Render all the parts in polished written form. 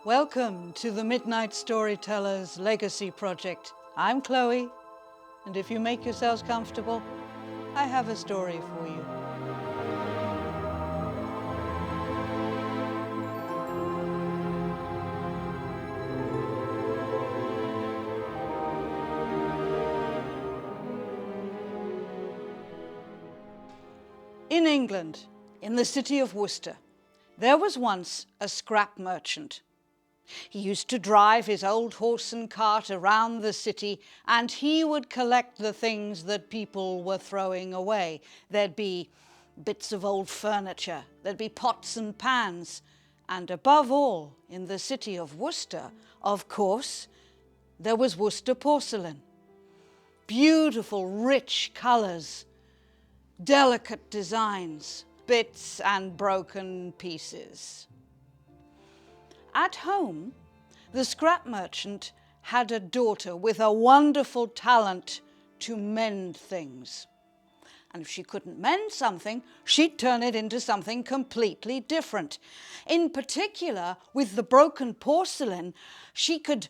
Welcome to the Midnight Storytellers Legacy Project. I'm Chloe, and if you make yourselves comfortable, I have a story for you. In England, in the city of Worcester, there was once a scrap merchant. He used to drive his old horse and cart around the city, and he would collect the things that people were throwing away. There'd be bits of old furniture, there'd be pots and pans, and above all, in the city of Worcester, of course, there was Worcester porcelain. Beautiful, rich colours, delicate designs, bits and broken pieces. At home, the scrap merchant had a daughter with a wonderful talent to mend things. And if she couldn't mend something, she'd turn it into something completely different. In particular, with the broken porcelain, she could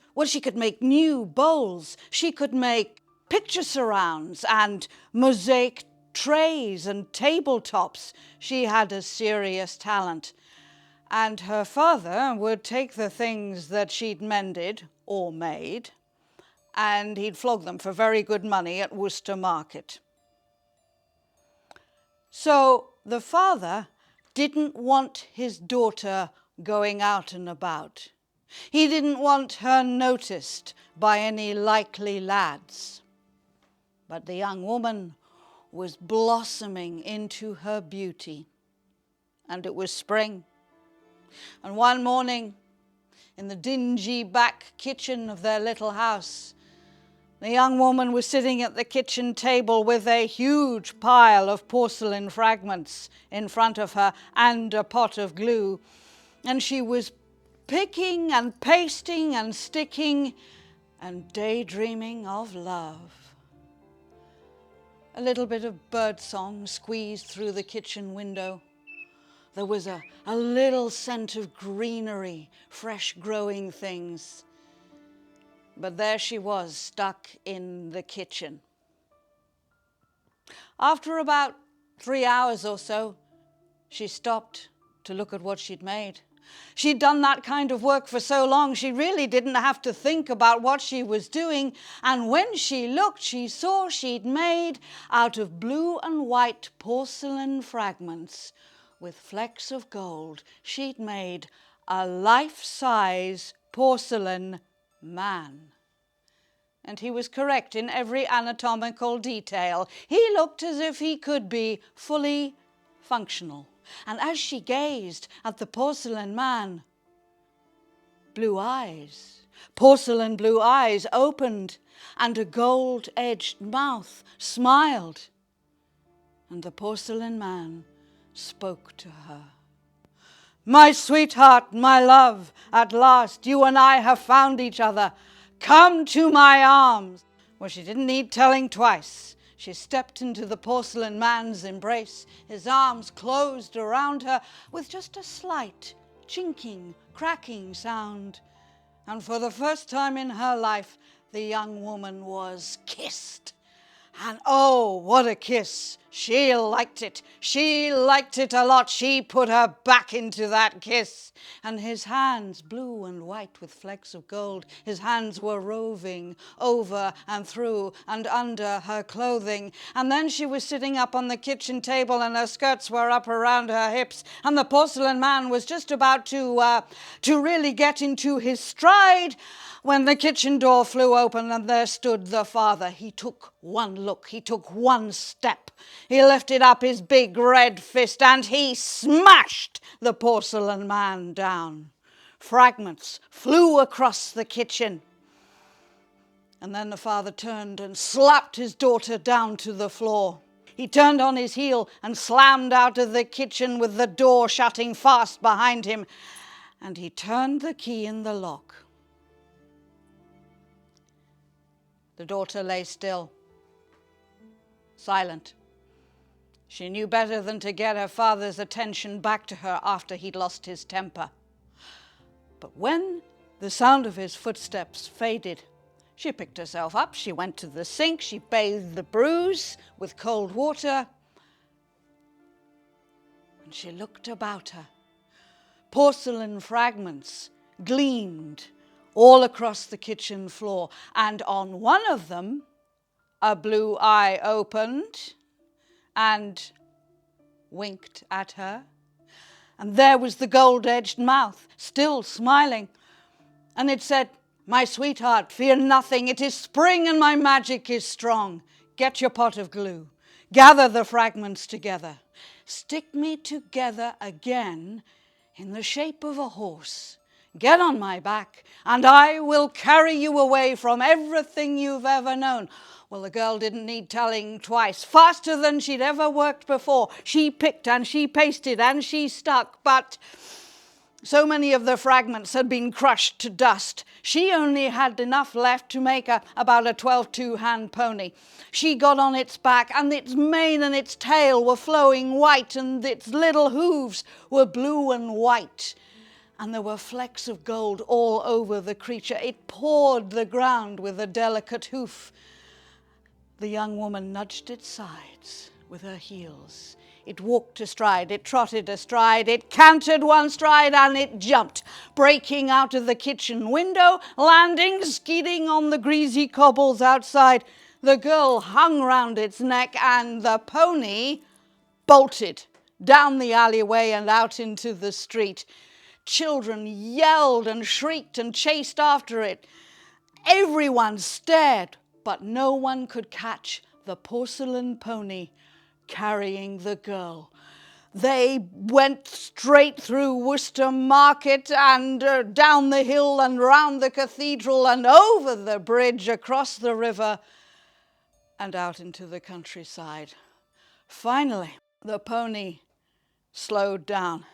make new bowls. She could make picture surrounds and mosaic trays and tabletops. She had a serious talent. And her father would take the things that she'd mended or made, and he'd flog them for very good money at Worcester Market. So the father didn't want his daughter going out and about. He didn't want her noticed by any likely lads. But the young woman was blossoming into her beauty, and it was spring. And one morning, in the dingy back kitchen of their little house, the young woman was sitting at the kitchen table with a huge pile of porcelain fragments in front of her and a pot of glue. And she was picking and pasting and sticking and daydreaming of love. A little bit of birdsong squeezed through the kitchen window. There was a little scent of greenery, fresh growing things. But there she was, stuck in the kitchen. After about 3 hours or so, she stopped to look at what she'd made. She'd done that kind of work for so long, she really didn't have to think about what she was doing. And when she looked, she saw she'd made, out of blue and white porcelain fragments, with flecks of gold, she'd made a life-size porcelain man. And he was correct in every anatomical detail. He looked as if he could be fully functional. And as she gazed at the porcelain man, porcelain blue eyes opened, and a gold-edged mouth smiled. And the porcelain man spoke to her. "My sweetheart, my love, at last you and I have found each other. Come to my arms." Well, she didn't need telling twice. She stepped into the porcelain man's embrace. His arms closed around her with just a slight chinking, cracking sound. And for the first time in her life, the young woman was kissed. And oh, what a kiss. She liked it. She liked it a lot. She put her back into that kiss. And his hands, blue and white with flecks of gold, his hands were roving over and through and under her clothing. And then she was sitting up on the kitchen table, and her skirts were up around her hips. And the porcelain man was just about to really get into his stride when the kitchen door flew open, and there stood the father. He took one look. He took one step. He lifted up his big red fist and he smashed the porcelain man down. Fragments flew across the kitchen. And then the father turned and slapped his daughter down to the floor. He turned on his heel and slammed out of the kitchen with the door shutting fast behind him. And he turned the key in the lock. The daughter lay still, silent. She knew better than to get her father's attention back to her after he'd lost his temper. But when the sound of his footsteps faded, she picked herself up, she went to the sink, she bathed the bruise with cold water, and she looked about her. Porcelain fragments gleamed all across the kitchen floor, and on one of them a blue eye opened and winked at her. And there was the gold-edged mouth, still smiling. And it said, "My sweetheart, fear nothing. It is spring and my magic is strong. Get your pot of glue. Gather the fragments together. Stick me together again in the shape of a horse. Get on my back, and I will carry you away from everything you've ever known." Well, the girl didn't need telling twice. Faster than she'd ever worked before, she picked and she pasted and she stuck, but so many of the fragments had been crushed to dust. She only had enough left to make about a 12-2-hand pony. She got on its back, and its mane and its tail were flowing white, and its little hooves were blue and white. And there were flecks of gold all over the creature. It pawed the ground with a delicate hoof. The young woman nudged its sides with her heels. It walked astride, it trotted astride, it cantered one stride, and it jumped, breaking out of the kitchen window, landing, skidding on the greasy cobbles outside. The girl hung round its neck, and the pony bolted down the alleyway and out into the street. Children yelled and shrieked and chased after it. Everyone stared, but no one could catch the porcelain pony carrying the girl. They went straight through Worcester Market and down the hill and round the cathedral and over the bridge across the river and out into the countryside. Finally, the pony slowed down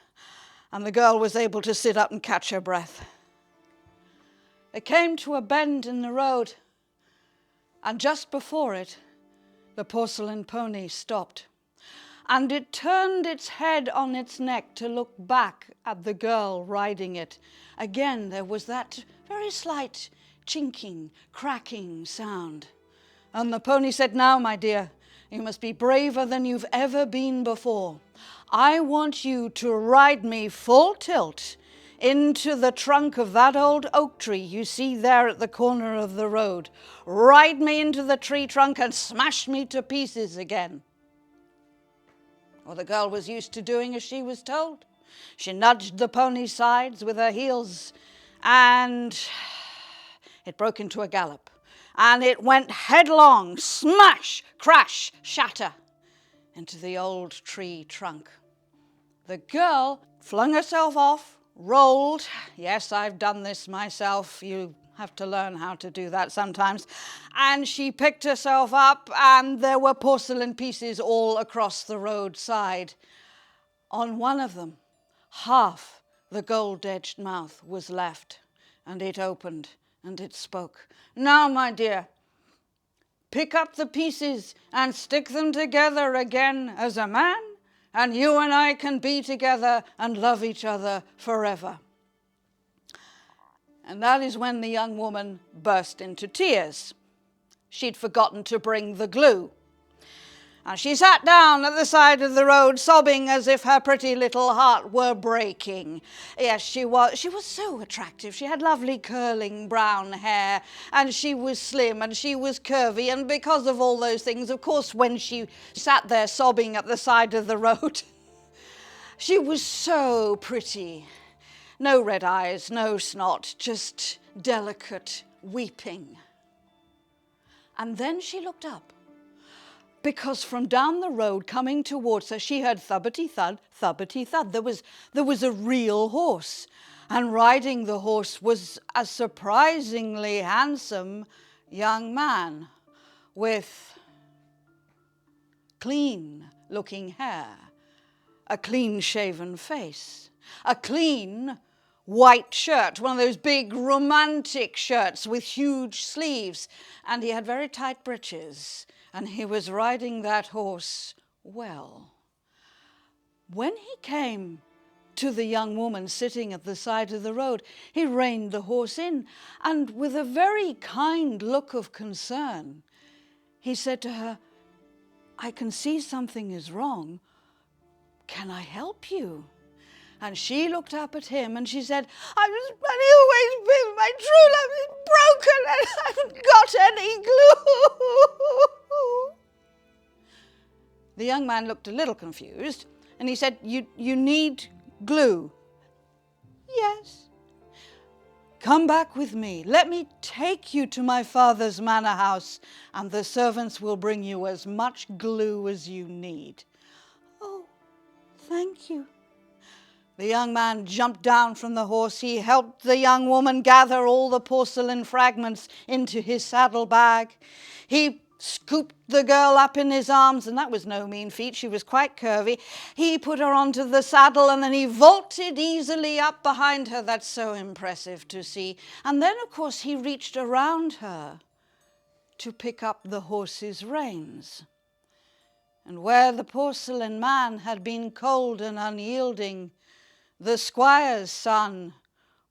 and the girl was able to sit up and catch her breath. It came to a bend in the road, and just before it, the porcelain pony stopped, and it turned its head on its neck to look back at the girl riding it. Again, there was that very slight chinking, cracking sound. And the pony said, "Now, my dear, you must be braver than you've ever been before. I want you to ride me full tilt into the trunk of that old oak tree you see there at the corner of the road. Ride me into the tree trunk and smash me to pieces again." Well, the girl was used to doing as she was told. She nudged the pony's sides with her heels, and it broke into a gallop. And it went headlong, smash, crash, shatter, into the old tree trunk. The girl flung herself off, rolled. Yes, I've done this myself. You have to learn how to do that sometimes. And she picked herself up, and there were porcelain pieces all across the roadside. On one of them, half the gold-edged mouth was left, and it opened, and it spoke. "Now, my dear, pick up the pieces and stick them together again as a man, and you and I can be together and love each other forever." And that is when the young woman burst into tears. She'd forgotten to bring the glue. And she sat down at the side of the road, sobbing as if her pretty little heart were breaking. Yes, she was so attractive. She had lovely curling brown hair, and she was slim, and she was curvy, and because of all those things, of course, when she sat there sobbing at the side of the road, she was so pretty. No red eyes, no snot, just delicate weeping. And then she looked up, because from down the road coming towards her, she heard thubbity-thud, thubbity-thud. There was a real horse, and riding the horse was a surprisingly handsome young man with clean-looking hair, a clean-shaven face, a clean white shirt, one of those big romantic shirts with huge sleeves, and he had very tight breeches, and he was riding that horse well. When he came to the young woman sitting at the side of the road. He reined the horse in, and with a very kind look of concern, he said to her, "I can see something is wrong. Can I help you?" And she looked up at him and she said, "I've just always been, my true love is broken and I haven't got any glue." The young man looked a little confused and he said, You need glue?" "Yes." "Come back with me. Let me take you to my father's manor house and the servants will bring you as much glue as you need." "Oh, thank you." The young man jumped down from the horse. He helped the young woman gather all the porcelain fragments into his saddlebag. He scooped the girl up in his arms, and that was no mean feat. She was quite curvy. He put her onto the saddle, and then he vaulted easily up behind her. That's so impressive to see. And then, of course, he reached around her to pick up the horse's reins. And where the porcelain man had been cold and unyielding, the squire's son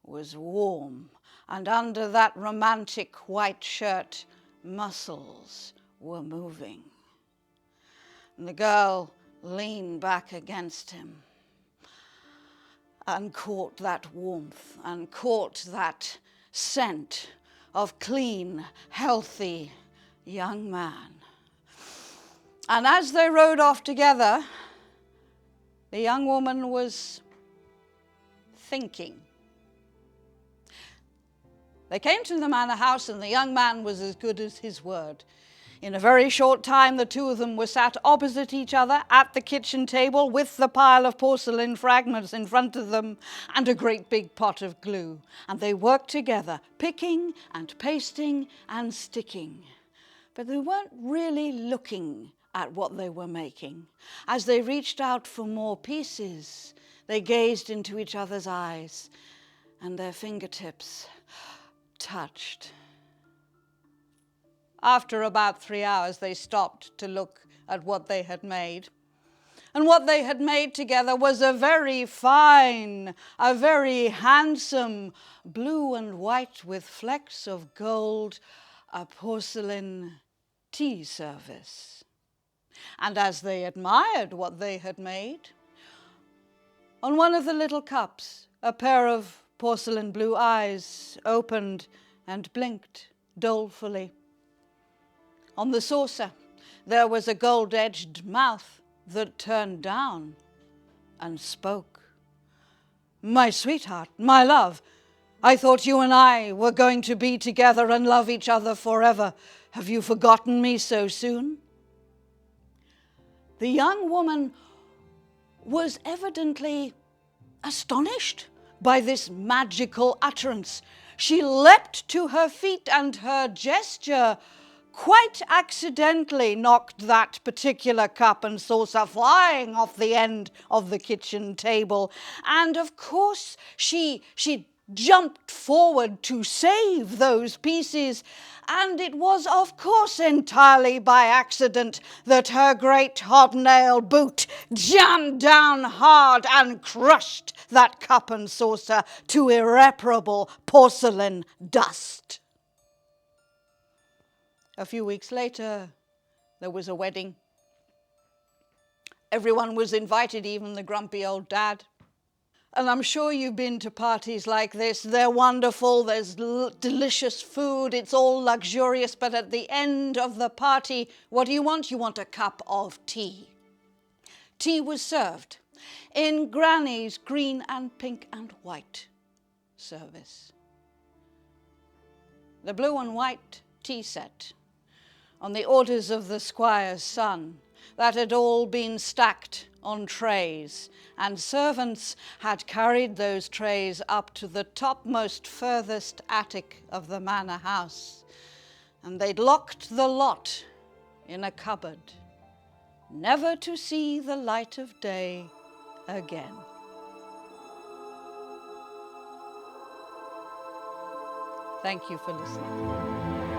was warm, and under that romantic white shirt, muscles were moving. And the girl leaned back against him and caught that warmth and caught that scent of clean, healthy young man. And as they rode off together, the young woman was thinking. They came to the manor house and the young man was as good as his word. In a very short time, the two of them were sat opposite each other at the kitchen table with the pile of porcelain fragments in front of them and a great big pot of glue. And they worked together, picking and pasting and sticking. But they weren't really looking at what they were making. As they reached out for more pieces, they gazed into each other's eyes and their fingertips touched. After about 3 hours, they stopped to look at what they had made. And what they had made together was a very fine, a very handsome, blue and white with flecks of gold, a porcelain tea service. And as they admired what they had made, on one of the little cups, a pair of porcelain blue eyes opened and blinked dolefully. On the saucer, there was a gold-edged mouth that turned down and spoke. "My sweetheart, my love, I thought you and I were going to be together and love each other forever. Have you forgotten me so soon?" The young woman was evidently astonished by this magical utterance. She leapt to her feet and her gesture quite accidentally knocked that particular cup and saucer flying off the end of the kitchen table. And of course she jumped forward to save those pieces, and it was of course entirely by accident that her great hobnail boot jammed down hard and crushed that cup and saucer to irreparable porcelain dust. A few weeks later, there was a wedding. Everyone was invited, even the grumpy old dad. And I'm sure you've been to parties like this. They're wonderful, there's delicious food, it's all luxurious, but at the end of the party, what do you want? You want a cup of tea. Tea was served in Granny's green and pink and white service. The blue and white tea set, on the orders of the squire's son, that had all been stacked on trays, and servants had carried those trays up to the topmost furthest attic of the manor house, and they'd locked the lot in a cupboard, never to see the light of day again. Thank you for listening.